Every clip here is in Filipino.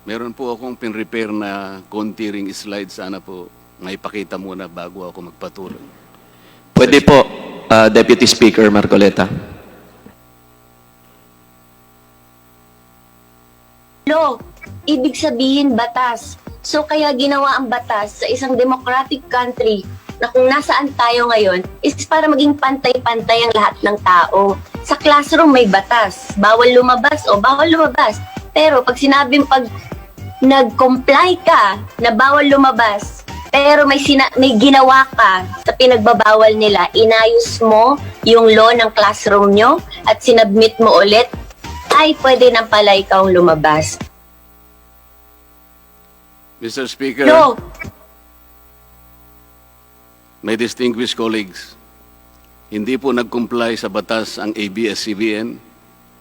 Meron po akong pinrepair na konti-ring slide. Sana po maipakita muna bago ako magpatuloy. Pwede po, Deputy Speaker Marcoleta. Law, ibig sabihin batas. So kaya ginawa ang batas sa isang democratic country na kung nasaan tayo ngayon is para maging pantay-pantay ang lahat ng tao. Sa classroom may batas, bawal lumabas o bawal lumabas. Pero pag nag-comply ka na bawal lumabas, pero may ginawa ka sa pinagbabawal nila, inayos mo yung law ng classroom nyo at sinubmit mo ulit, ay pwede nang pala ikaw lumabas. Mr. Speaker, No. my distinguished colleagues, hindi po nag-comply sa batas ang ABS-CBN,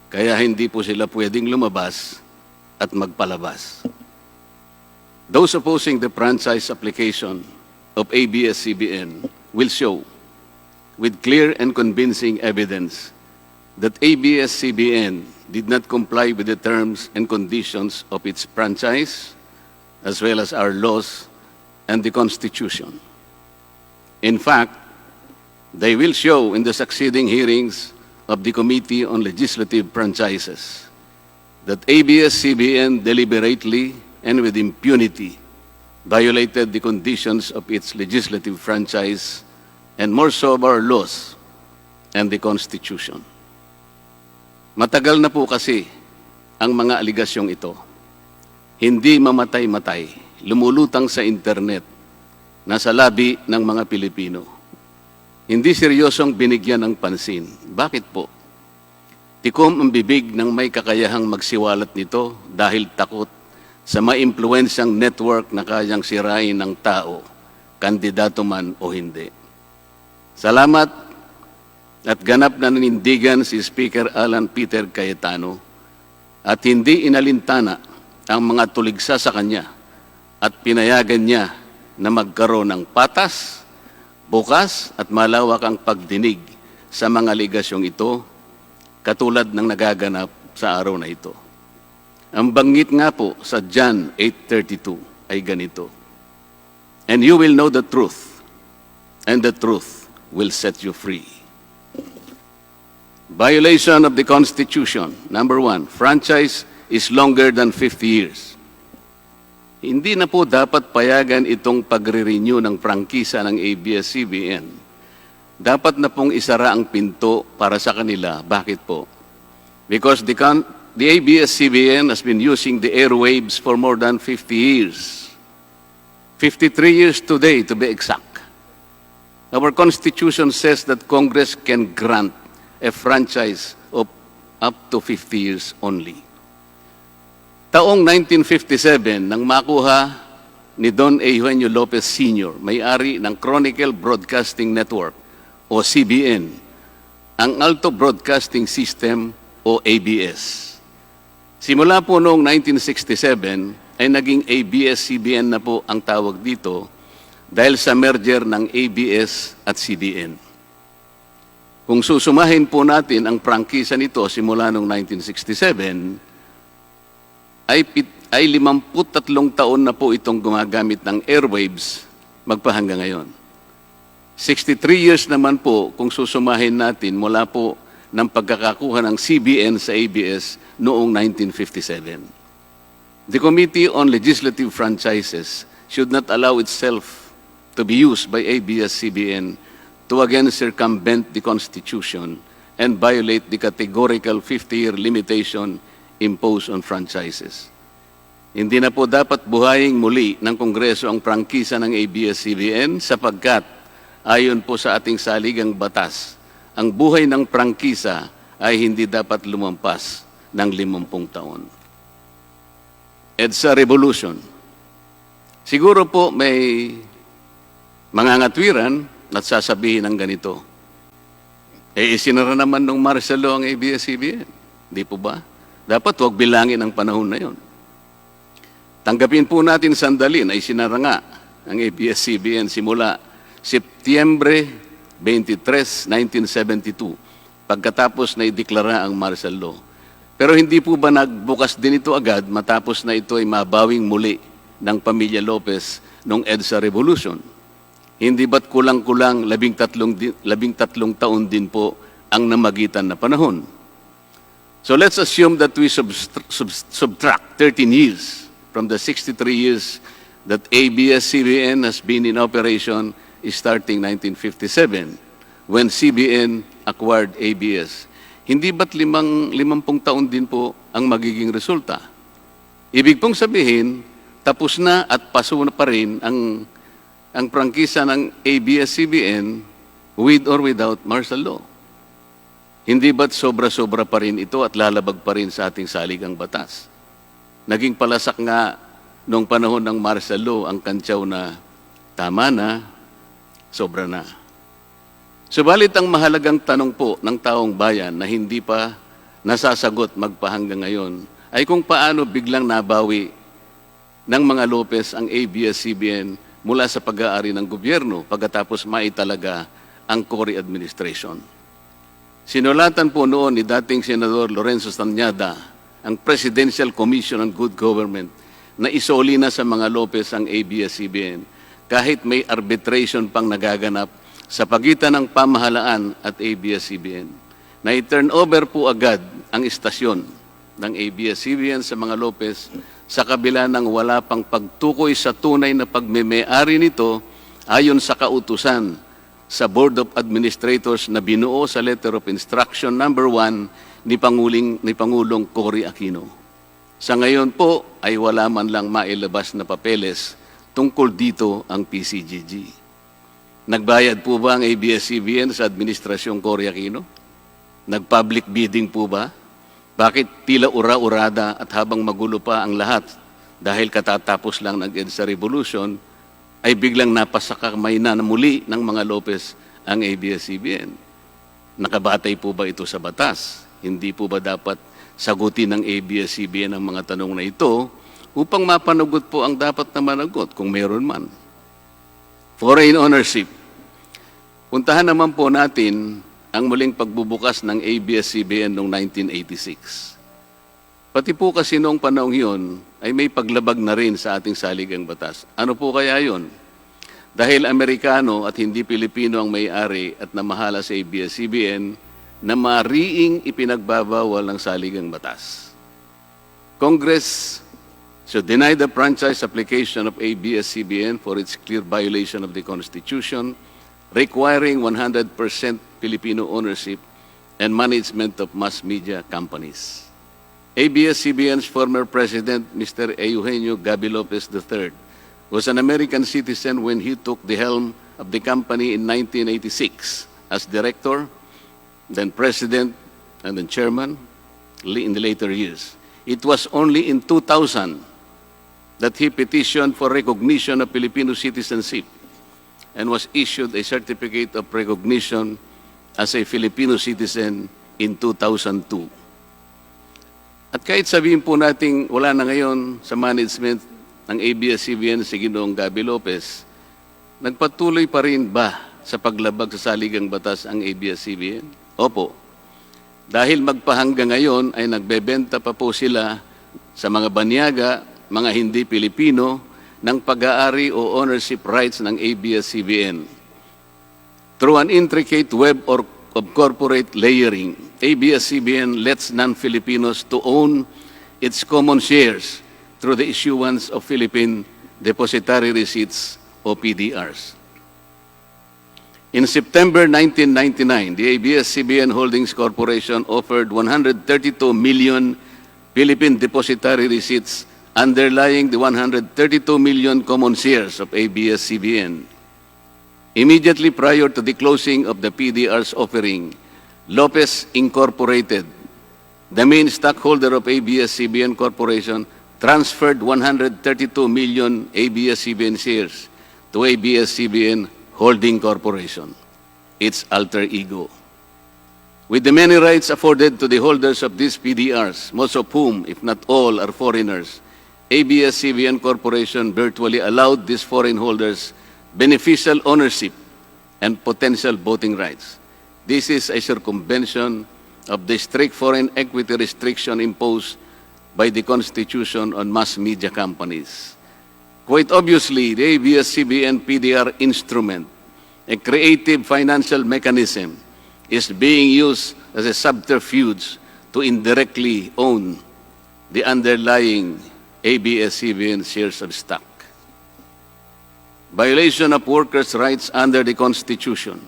kaya hindi po sila pwedeng lumabas at magpalabas. Those opposing the franchise application of ABS-CBN will show with clear and convincing evidence that ABS-CBN did not comply with the terms and conditions of its franchise, as well as our laws and the Constitution. In fact, they will show in the succeeding hearings of the Committee on Legislative Franchises that ABS-CBN deliberately and with impunity violated the conditions of its legislative franchise and more so of our laws and the Constitution. Matagal na po kasi ang mga aligasyong ito. Hindi mamatay-matay, lumulutang sa internet, nasa labi ng mga Pilipino. Hindi seryosong binigyan ng pansin. Bakit po? Tikom ang bibig ng may kakayahang magsiwalat nito dahil takot sa maimpluwensyang network na kayang sirain ng tao, kandidato man o hindi. Salamat at ganap na nanindigan si Speaker Alan Peter Cayetano at hindi inalintana ang mga tuligsa sa kanya at pinayagan niya na magkaroon ng patas, bukas at malawak ang pagdinig sa mga aligasyong ito katulad ng nagaganap sa araw na ito. Ang banggit nga po sa John 8:32 ay ganito, "And you will know the truth, and the truth will set you free." Violation of the Constitution. Number 1, franchise is longer than 50 years. Hindi na po dapat payagan itong pagre-renew ng prangkisa ng ABS-CBN. Dapat na pong isara ang pinto para sa kanila. Bakit po? Because the ABS-CBN has been using the airwaves for more than 50 years. 53 years today, to be exact. Our Constitution says that Congress can grant a franchise of up to 50 years only. Taong 1957, nang makuha ni Don Eugenio Lopez Sr., may-ari ng Chronicle Broadcasting Network o CBN, ang Alto Broadcasting System o ABS. Simula po noong 1967 ay naging ABS-CBN na po ang tawag dito dahil sa merger ng ABS at CBN. Kung susumahin po natin ang prangkisa nito simula noong 1967, ay 53 taon na po itong gumagamit ng airwaves magpahanggang ngayon. 63 years naman po kung susumahin natin mula po ng pagkakakuha ng CBN sa ABS noong 1957. The Committee on Legislative Franchises should not allow itself to be used by ABS-CBN to again circumvent the Constitution and violate the categorical 50-year limitation imposed on franchises. Hindi na po dapat buhayin muli ng Kongreso ang prangkisa ng ABS-CBN sapagkat ayon po sa ating saligang batas, ang buhay ng prangkisa ay hindi dapat lumampas ng 50 taon. EDSA Revolution. Siguro po may mangangatwiran at sasabihin ng ganito, isinara naman ng martial law ang ABS-CBN. Di po ba? Dapat huwag bilangin ang panahon na yon. Tanggapin po natin sandali na isinara nga ang ABS-CBN simula Setyembre 23, 1972, pagkatapos na ideklara ang martial law. Pero hindi po ba nagbukas din ito agad matapos na ito ay mabawing muli ng pamilya Lopez noong EDSA Revolution? Hindi ba't kulang-kulang 13 taon din po ang namagitan na panahon? So let's assume that we subtract 13 years from the 63 years that ABS-CBN has been in operation starting 1957 when CBN acquired ABS. Hindi ba't 50 taon din po ang magiging resulta? Ibig pong sabihin, tapos na at paso na pa rin ang prangkisa ng ABS-CBN with or without martial law. Hindi ba't sobra-sobra pa rin ito at lalabag pa rin sa ating saligang batas? Naging palasak nga noong panahon ng martial law ang kantsaw na tama na, sobra na. Subalit ang mahalagang tanong po ng taong bayan na hindi pa nasasagot magpahanggang ngayon ay kung paano biglang nabawi ng mga Lopez ang ABS-CBN mula sa pag-aari ng gobyerno pagkatapos maitalaga ang Cory administration. Sinulatan po noon ni dating Senador Lorenzo Stañada ang Presidential Commission on Good Government na isoli na sa mga Lopez ang ABS-CBN kahit may arbitration pang nagaganap sa pagitan ng pamahalaan at ABS-CBN. Na i-turn over po agad ang istasyon ng ABS-CBN sa mga Lopez sa kabila ng wala pang pagtukoy sa tunay na pagmeme-ari nito ayon sa kautusan sa Board of Administrators na binuo sa Letter of Instruction number 1 ni Pangulong Cory Aquino. Sa ngayon po ay wala man lang mailabas na papeles tungkol dito ang PCGG. Nagbayad po ba ang ABS-CBN sa Administrasyong Cory Aquino? Nag-public bidding po ba? Bakit tila ura-urada at habang magulo pa ang lahat dahil katatapos lang ng EDSA Revolution, ay biglang napasakamay na muli ng mga Lopez ang ABS-CBN? Nakabatay po ba ito sa batas? Hindi po ba dapat sagutin ng ABS-CBN ang mga tanong na ito upang mapanagot po ang dapat na managot kung meron man? Foreign ownership. Puntahan naman po natin ang muling pagbubukas ng ABS-CBN noong 1986. Pati po kasi noong panahong yun ay may paglabag na rin sa ating saligang batas. Ano po kaya yun? Dahil Amerikano at hindi Pilipino ang may-ari at namahala sa ABS-CBN na mariing ipinagbabawal ng saligang batas. Congress should deny the franchise application of ABS-CBN for its clear violation of the Constitution, requiring 100% Filipino ownership and management of mass media companies. ABS-CBN's former president, Mr. Eugenio Gaby Lopez III, was an American citizen when he took the helm of the company in 1986 as director, then president, and then chairman in the later years. It was only in 2000 that he petitioned for recognition of Filipino citizenship and was issued a certificate of recognition as a Filipino citizen in 2002. At kahit sabihin po nating wala na ngayon sa management ng ABS-CBN si Ginoong Gaby Lopez, nagpatuloy pa rin ba sa paglabag sa saligang batas ang ABS-CBN? Opo. Dahil magpahanggang ngayon ay nagbebenta pa po sila sa mga banyaga, mga hindi Pilipino, ng pag-aari o ownership rights ng ABS-CBN. Through an intricate web of corporate layering, ABS-CBN lets non-Filipinos to own its common shares through the issuance of Philippine Depositary Receipts o PDRs. In September 1999, the ABS-CBN Holdings Corporation offered 132 million Philippine Depositary Receipts underlying the 132 million common shares of ABS-CBN. Immediately prior to the closing of the PDR's offering, Lopez Incorporated, the main stockholder of ABS-CBN Corporation, transferred 132 million ABS-CBN shares to ABS-CBN Holding Corporation, its alter ego. With the many rights afforded to the holders of these PDRs, most of whom, if not all, are foreigners, ABS-CBN Corporation virtually allowed these foreign holders beneficial ownership and potential voting rights. This is a circumvention of the strict foreign equity restriction imposed by the Constitution on mass media companies. Quite obviously, the ABS-CBN PDR instrument, a creative financial mechanism, is being used as a subterfuge to indirectly own the underlying ABS-CBN shares of stock. Violation of workers' rights under the Constitution.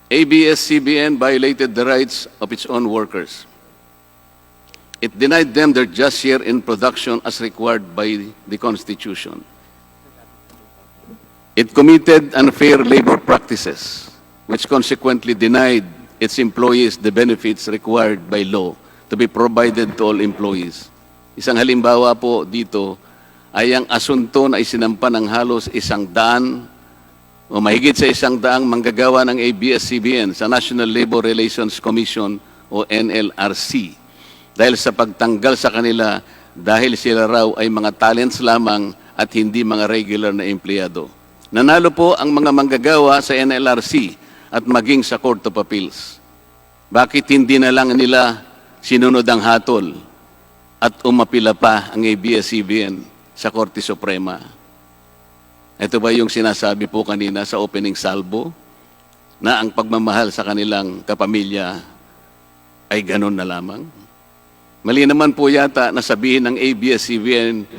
ABS-CBN violated the rights of its own workers. It denied them their just share in production as required by the Constitution. It committed unfair labor practices, which consequently denied its employees the benefits required by law to be provided to all employees. Isang halimbawa po dito ay ang asunto na isinampa ng halos 100 o mahigit sa 100 manggagawa ng ABS-CBN sa National Labor Relations Commission o NLRC dahil sa pagtanggal sa kanila dahil sila raw ay mga talents lamang at hindi mga regular na empleyado. Nanalo po ang mga manggagawa sa NLRC at maging sa Court of Appeals. Bakit hindi na lang nila sinunod ang hatol at umapila pa ang ABS-CBN sa Korte Suprema? Ito ba yung sinasabi po kanina sa opening salvo na ang pagmamahal sa kanilang kapamilya ay ganun na lamang? Mali naman po yata na sabihin ng ABS-CBN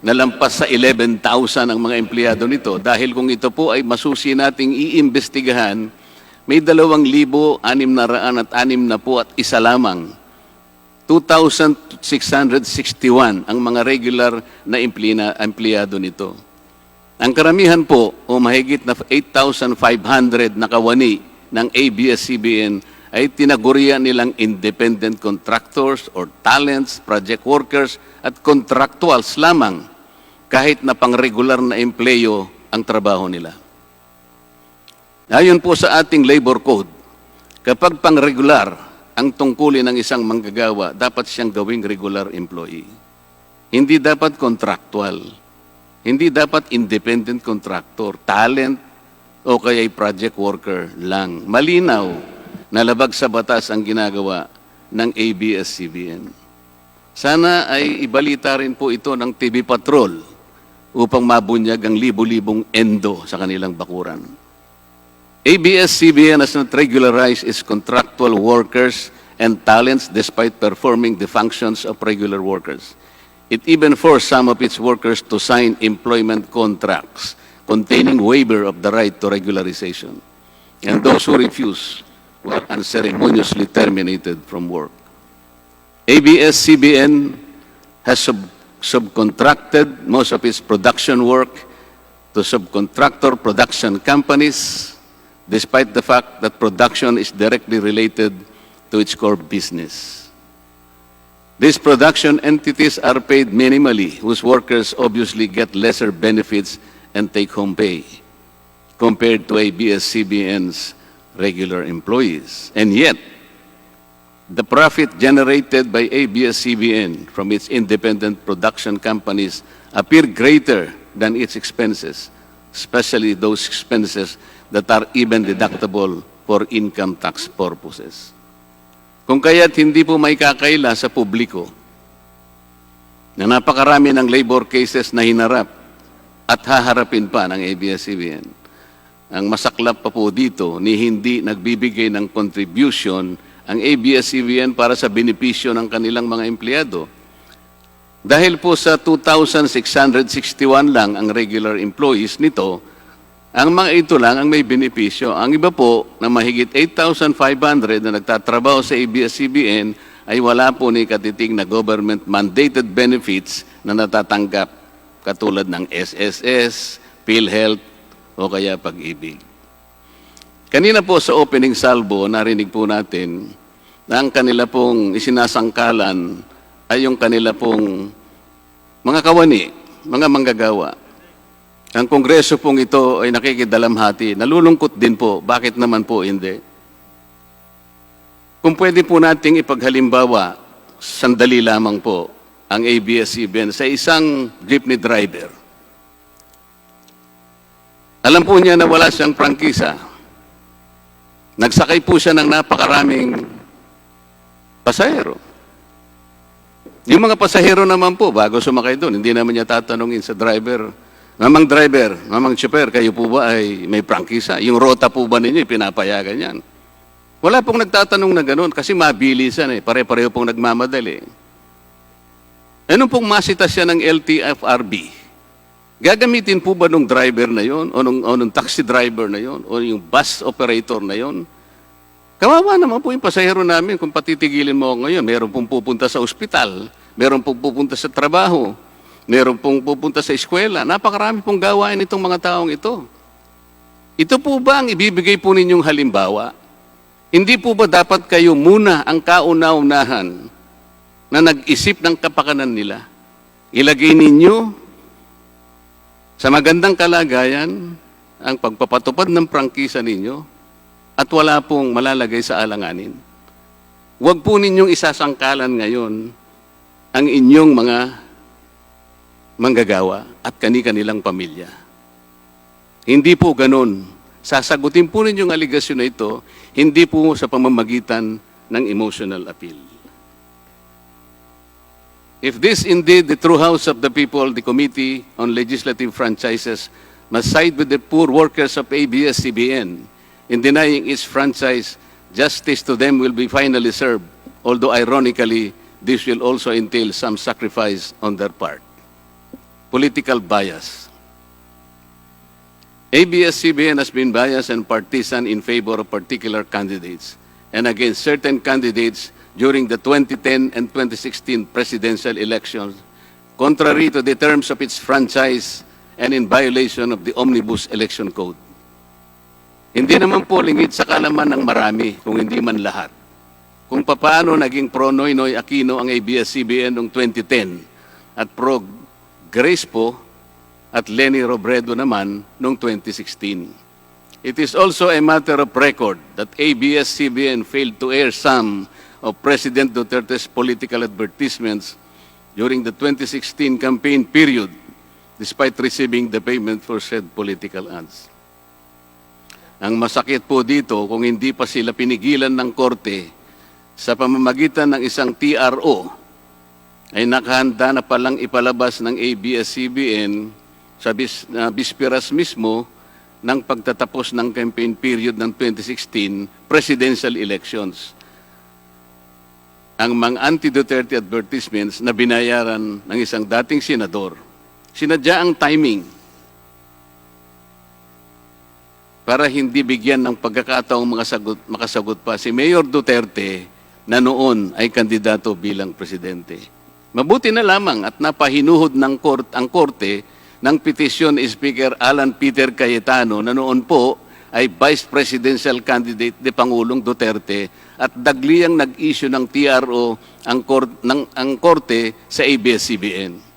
na lampas sa 11,000 ang mga empleyado nito dahil kung ito po ay masusi nating iimbestigahan, may 2,661 at isa lamang. 2,661 ang mga regular na empleyado nito. Ang karamihan po o mahigit na 8,500 na kawani ng ABS-CBN ay tinagurian nilang independent contractors or talents, project workers at contractuals lamang kahit na pang-regular na empleyo ang trabaho nila. Ayon po sa ating labor code, kapag pang-regular ang tungkulin ng isang manggagawa, dapat siyang gawing regular employee. Hindi dapat contractual. Hindi dapat independent contractor, talent, o kaya'y project worker lang. Malinaw na labag sa batas ang ginagawa ng ABS-CBN. Sana ay ibalita rin po ito ng TV Patrol upang mabunyag ang libu-libong endo sa kanilang bakuran. ABS-CBN has not regularized its contractual workers and talents despite performing the functions of regular workers. It even forced some of its workers to sign employment contracts containing waiver of the right to regularization. And those who refuse were unceremoniously terminated from work. ABS-CBN has subcontracted most of its production work to subcontractor production companies, despite the fact that production is directly related to its core business. These production entities are paid minimally, whose workers obviously get lesser benefits and take-home pay compared to ABS-CBN's regular employees. And yet, the profit generated by ABS-CBN from its independent production companies appear greater than its expenses, especially those expenses that are even deductible for income tax purposes. Kung kaya't hindi po may kakaila sa publiko na napakarami ng labor cases na hinarap at haharapin pa ng ABS-CBN. Ang masaklap pa po dito ni hindi nagbibigay ng contribution ang ABS-CBN para sa benepisyo ng kanilang mga empleyado. Dahil po sa 2,661 lang ang regular employees nito, ang mga ito lang ang may benepisyo. Ang iba po na mahigit 8,500 na nagtatrabaho sa ABS-CBN ay wala po ni katiting na government-mandated benefits na natatanggap katulad ng SSS, PhilHealth o kaya Pag-ibig. Kanina po sa opening salvo, narinig po natin na ang kanila pong isinasangkalan ay yung kanila pong mga kawani, mga manggagawa. Ang kongreso pong ito ay nakikidalamhati. Nalulungkot din po. Bakit naman po hindi? Kung pwede po nating ipaghalimbawa, sandali lamang po, ang ABS-CBN sa isang jeepney driver. Alam po niya na wala siyang prangkisa. Nagsakay po siya ng napakaraming Pasahero. Yung mga pasahero naman po, bago sumakay doon, hindi naman niya tatanungin sa driver, Mamang driver, mamang chopper, kayo po ba ay may prangkisa? Yung rota po ba ninyo, pinapayagan yan? Wala pong nagtatanong na gano'n kasi mabilisan pare-pareho pong nagmamadali. Ano pong masita siya ng LTFRB? Gagamitin po ba nung driver na yon o nung taxi driver na yon o yung bus operator na yon? Kawawa naman po yung pasahero namin kung patitigilin mo ngayon. Meron pong pupunta sa ospital, meron pong pupunta sa trabaho, meron pong pupunta sa eskwela. Napakarami pong gawain itong mga taong ito. Ito po ba ang ibibigay po ninyong halimbawa? Hindi po ba dapat kayo muna ang kauna-unahan na nag-isip ng kapakanan nila? Ilagay ninyo sa magandang kalagayan ang pagpapatupad ng prangkisa ninyo at wala pong malalagay sa alanganin. Huwag po ninyong isasangkalan ngayon ang inyong mga manggagawa at kani-kanilang pamilya. Hindi po ganun. Sasagutin po ninyong aligasyon na ito, hindi po sa pamamagitan ng emotional appeal. If this indeed the true house of the people, the Committee on Legislative Franchises must side with the poor workers of ABS-CBN in denying its franchise, justice to them will be finally served, although ironically, this will also entail some sacrifice on their part. Political bias. ABS-CBN has been biased and partisan in favor of particular candidates and against certain candidates during the 2010 and 2016 presidential elections, contrary to the terms of its franchise and in violation of the Omnibus Election Code. Hindi naman po lingid sa kalaman ng marami, kung hindi man lahat, kung paano naging pro-Noynoy Aquino ang ABS-CBN noong 2010 at pro-Grace po at Lenny Robredo naman noong 2016. It is also a matter of record that ABS-CBN failed to air some of President Duterte's political advertisements during the 2016 campaign period, despite receiving the payment for said political ads. Ang masakit po dito, kung hindi pa sila pinigilan ng korte sa pamamagitan ng isang TRO, ay nakahanda na palang ipalabas ng ABS-CBN sa bisperas mismo ng pagtatapos ng campaign period ng 2016 presidential elections. Ang mga anti-Duterte advertisements na binayaran ng isang dating senador, sinadya ang timing para hindi bigyan ng pagkakataong makasagot pa si Mayor Duterte na noon ay kandidato bilang presidente. Mabuti na lamang at napahinuhod ng ang korte ng petisyon ni Speaker Alan Peter Cayetano na noon po ay Vice Presidential Candidate ni Pangulong Duterte at dagliang nag-issue ng TRO ang korte sa ABS-CBN.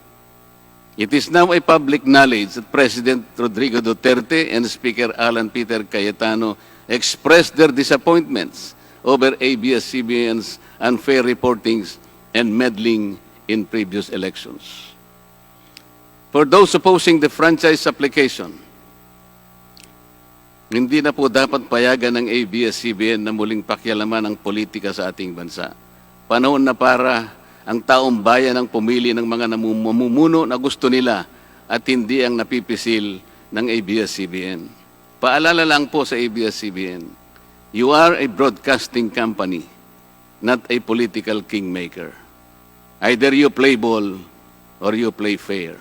It is now a public knowledge that President Rodrigo Duterte and Speaker Alan Peter Cayetano expressed their disappointments over ABS-CBN's unfair reportings and meddling in previous elections. For those opposing the franchise application, hindi na po dapat payagan ng ABS-CBN na muling pakialaman ang politika sa ating bansa. Panahon na para ang taong bayan ang pumili ng mga namumuno na gusto nila at hindi ang napipisil ng ABS-CBN. Paalala lang po sa ABS-CBN, you are a broadcasting company, not a political kingmaker. Either you play ball or you play fair.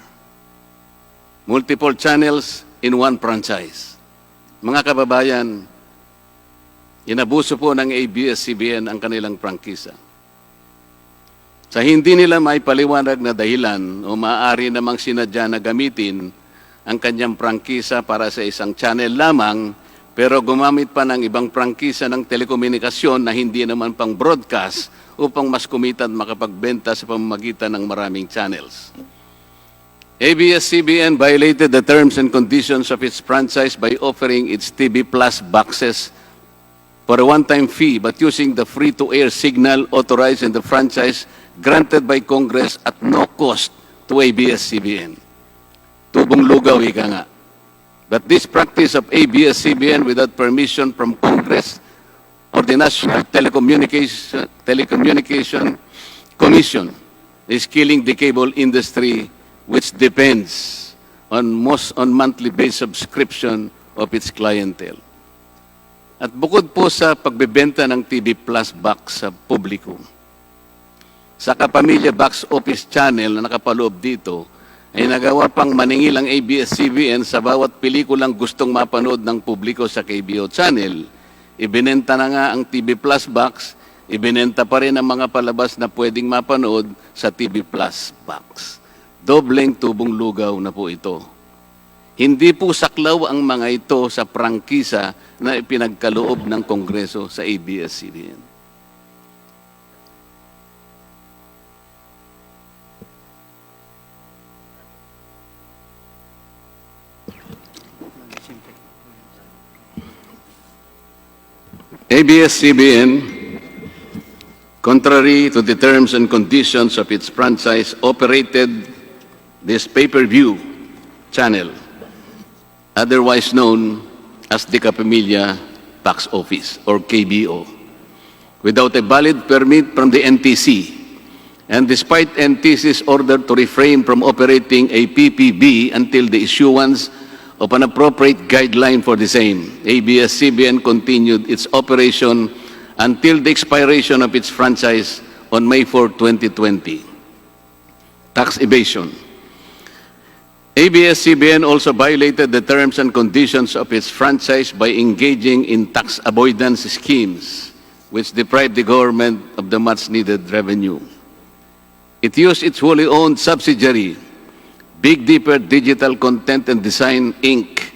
Multiple channels in one franchise. Mga kababayan, inabuso po ng ABS-CBN ang kanilang prangkisa. Sa hindi nila may paliwanag na dahilan o maaari namang sinadya na gamitin ang kanyang prangkisa para sa isang channel lamang, pero gumamit pa ng ibang prangkisa ng telekomunikasyon na hindi naman pang broadcast upang mas kumita at makapagbenta sa pamamagitan ng maraming channels. ABS-CBN violated the terms and conditions of its franchise by offering its TV Plus boxes for a one-time fee but using the free-to-air signal authorized in the franchise granted by Congress at no cost to ABS-CBN. Tubong lugaw, ika nga. But this practice of ABS-CBN without permission from Congress or the National Telecommunication Commission is killing the cable industry, which depends on monthly based subscription of its clientele. At bukod po sa pagbebenta ng TV Plus box sa publiko, sa Kapamilya Box Office Channel na nakapaloob dito, ay nagawa pang maningil ang ABS-CBN sa bawat pelikulang gustong mapanood ng publiko sa KBO Channel. Ibinenta na nga ang TV Plus box, ibinenta pa rin ang mga palabas na pwedeng mapanood sa TV Plus box. Dobleng tubong lugaw na po ito. Hindi po saklaw ang mga ito sa prangkisa na ipinagkaloob ng Kongreso sa ABS-CBN. ABS-CBN, contrary to the terms and conditions of its franchise, operated this pay-per-view channel, otherwise known as the Kapamilya Box Office, or KBO, without a valid permit from the NTC. And despite NTC's order to refrain from operating a PPB until the issuance of an appropriate guideline for the same, ABS-CBN continued its operation until the expiration of its franchise on May 4, 2020. Tax evasion. ABS-CBN also violated the terms and conditions of its franchise by engaging in tax avoidance schemes, which deprived the government of the much-needed revenue. It used its wholly owned subsidiary, Big Dipper Digital Content and Design, Inc.,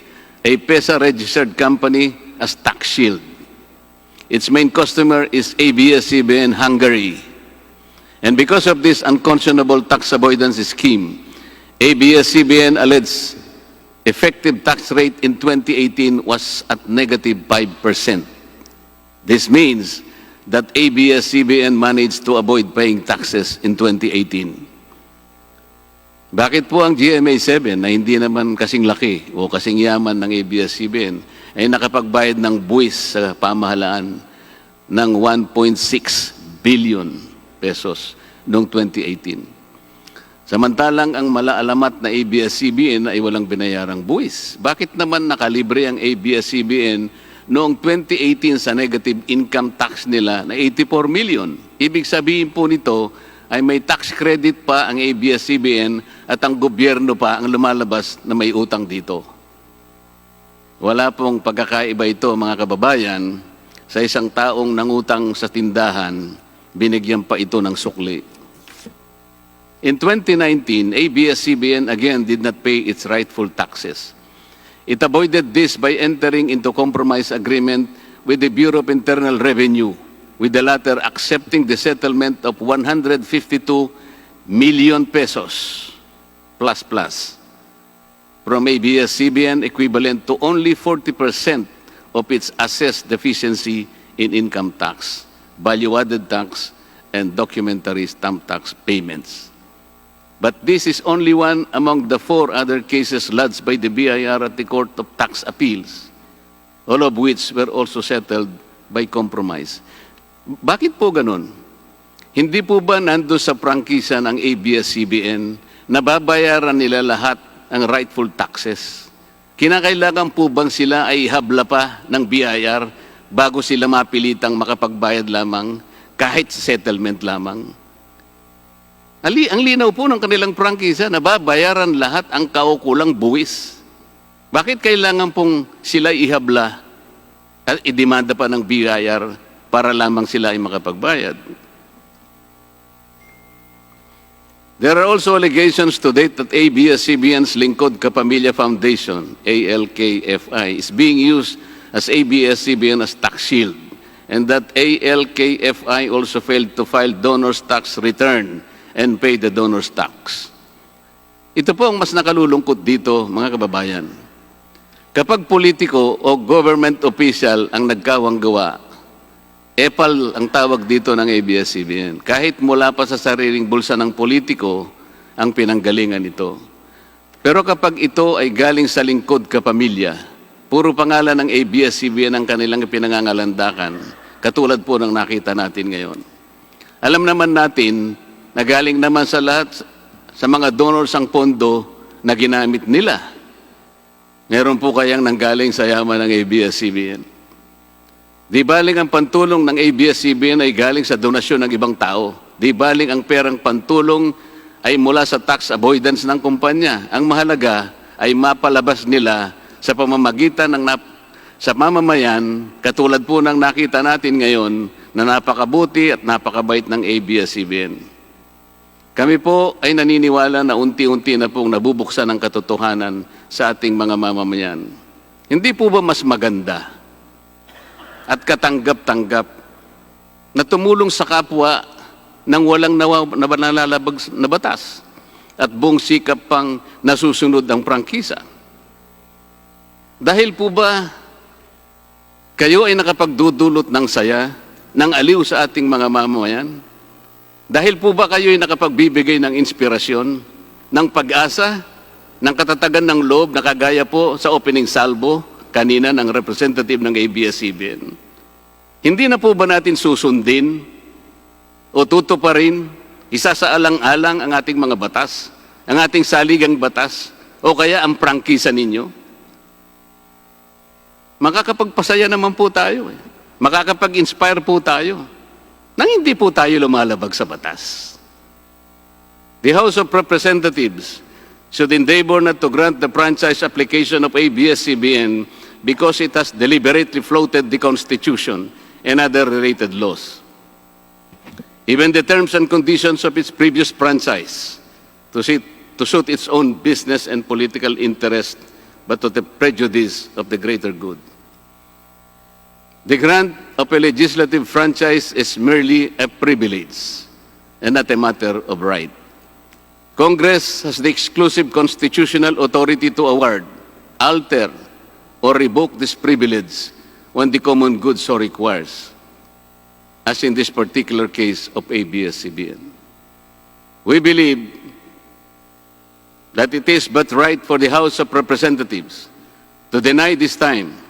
a PESA-registered company, as tax shield. Its main customer is ABS-CBN Hungary. And because of this unconscionable tax avoidance scheme, ABS-CBN alleged effective tax rate in 2018 was at negative 5%. This means that ABS-CBN managed to avoid paying taxes in 2018. Bakit po ang GMA 7 na hindi naman kasing laki o kasing yaman ng ABS-CBN ay nakapagbayad ng buwis sa pamahalaan ng 1.6 billion pesos noong 2018? Samantalang ang malaalamat na ABS-CBN ay walang binayarang buwis. Bakit naman nakalibre ang ABS-CBN noong 2018 sa negative income tax nila na 84 million? Ibig sabihin po nito ay may tax credit pa ang ABS-CBN at ang gobyerno pa ang lumalabas na may utang dito. Wala pong pagkakaiba ito, mga kababayan. Sa isang taong nangutang sa tindahan, binigyan pa ito ng sukli. In 2019, ABS-CBN again did not pay its rightful taxes. It avoided this by entering into compromise agreement with the Bureau of Internal Revenue, with the latter accepting the settlement of 152 million pesos plus from ABS-CBN, equivalent to only 40% of its assessed deficiency in income tax, value-added tax, and documentary stamp tax payments. But this is only one among the 4 other cases lodged by the BIR at the Court of Tax Appeals, all of which were also settled by compromise. Bakit po ganun? Hindi po ba nando sa prangkisa ng ABS-CBN na babayaran nila lahat ang rightful taxes? Kinakailangan po bang sila ay habla pa ng BIR bago sila mapilitang makapagbayad lamang kahit settlement lamang? Ang linaw po ng kanilang prangkisa na babayaran lahat ang kaukulang buwis. Bakit kailangan pong sila ihabla at idemanda pa ng BIR para lamang sila ay makapagbayad? There are also allegations to date that ABS-CBN's Lingkod Kapamilya Foundation, ALKFI, is being used as ABS-CBN as tax shield, and that ALKFI also failed to file donor's tax return and pay the donor's tax. Ito po ang mas nakalulungkot dito, mga kababayan. Kapag politiko o government official ang nagkawang gawa, epal ang tawag dito ng ABS-CBN. Kahit mula pa sa sariling bulsa ng politiko, ang pinanggalingan ito. Pero kapag ito ay galing sa lingkod kapamilya, puro pangalan ng ABS-CBN ang kanilang pinangangalandakan, katulad po ng nakita natin ngayon. Alam naman natin na galing naman sa lahat, sa mga donors ang pondo na ginamit nila. Meron po kayang nanggaling sa yaman ng ABS-CBN. Di baling ang pantulong ng ABS-CBN ay galing sa donasyon ng ibang tao. Di baling ang perang pantulong ay mula sa tax avoidance ng kumpanya. Ang mahalaga ay mapalabas nila sa pamamagitan ng sa mamamayan, katulad po ng nakita natin ngayon na napakabuti at napakabait ng ABS-CBN. Kami po ay naniniwala na unti-unti na pong nabubuksan ang katotohanan sa ating mga mamamayan. Hindi po ba mas maganda at katanggap-tanggap na tumulong sa kapwa ng walang nalalabag na batas at buong sikap pang nasusunod ang prangkisa? Dahil po ba kayo ay nakapagdudulot ng saya, ng aliw sa ating mga mamamayan? Dahil po ba kayo ay nakapagbibigay ng inspirasyon, ng pag-asa, ng katatagan ng loob na kagaya po sa opening salvo kanina ng representative ng ABS-CBN? Hindi na po ba natin susundin o tutuparin, isasaalang-alang ang ating mga batas, ang ating saligang batas, o kaya ang prangkisa ninyo? Makakapagpasaya naman po tayo. Makakapag-inspire po tayo nang hindi po tayo lumalabag sa batas. The House of Representatives should endeavor not to grant the franchise application of ABS-CBN because it has deliberately floated the Constitution and other related laws. Even the terms and conditions of its previous franchise to suit its own business and political interest, but to the prejudice of the greater good. The grant of a legislative franchise is merely a privilege and not a matter of right. Congress has the exclusive constitutional authority to award, alter, or revoke this privilege when the common good so requires, as in this particular case of ABS-CBN. We believe that it is but right for the House of Representatives to deny this time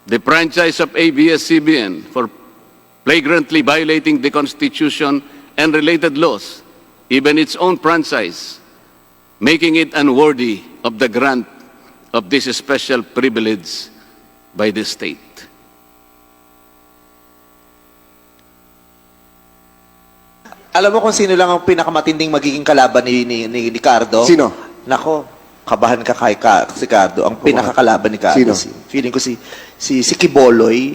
the franchise of ABS-CBN for flagrantly violating the Constitution and related laws, even its own franchise, making it unworthy of the grant of this special privilege by the state. Alam mo kung sino lang ang pinakamatinding magiging kalaban ni Cardo? Sino? Nako, kabahan ka kay si Cardo. Ang pinakakalaban ni Cardo. Sino? Feeling ko si Kiboloy.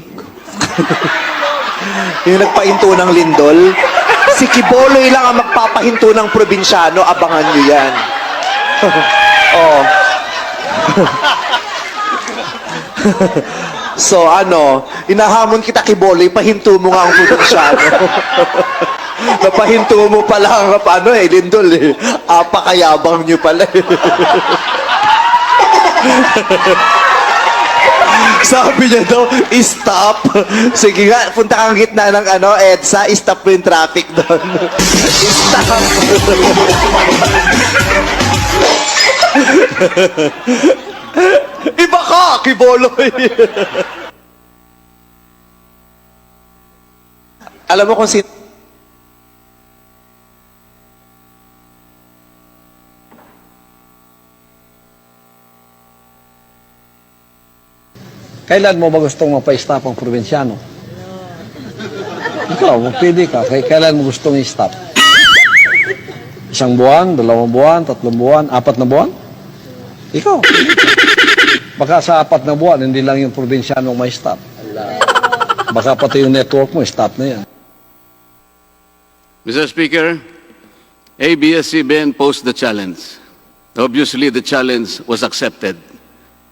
Yung nagpahinto ng lindol. Si Kiboloy lang ang magpapahinto ng probinsyano. Abangan nyo yan. Oh. So inahamon kita Kiboloy, pahinto mo nga ang probinsyano. Napahinto mo pala ang lindol eh. Apakayabang nyo pala eh. Sabi niya daw, stop. Sige nga, punta kang gitna ng EDSA, stop mo yung traffic doon. Stop. Iba ka, Kiboloy. Alam mo kung sino Kailan mo ba gustong mapa-stop ang probinsyano? Ikaw, magpili ka. Kailan mo gustong i-stop? 1 buwan, 2 buwan, 3 buwan, 4 na buwan? Ikaw. Baka sa 4 na buwan, hindi lang yung probinsyano may stop. Baka pati yung network mo, stop na yan. Mr. Speaker, ABS-CBN posed the challenge. Obviously, the challenge was accepted.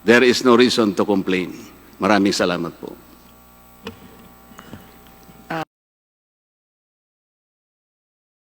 There is no reason to complain. Maraming salamat po.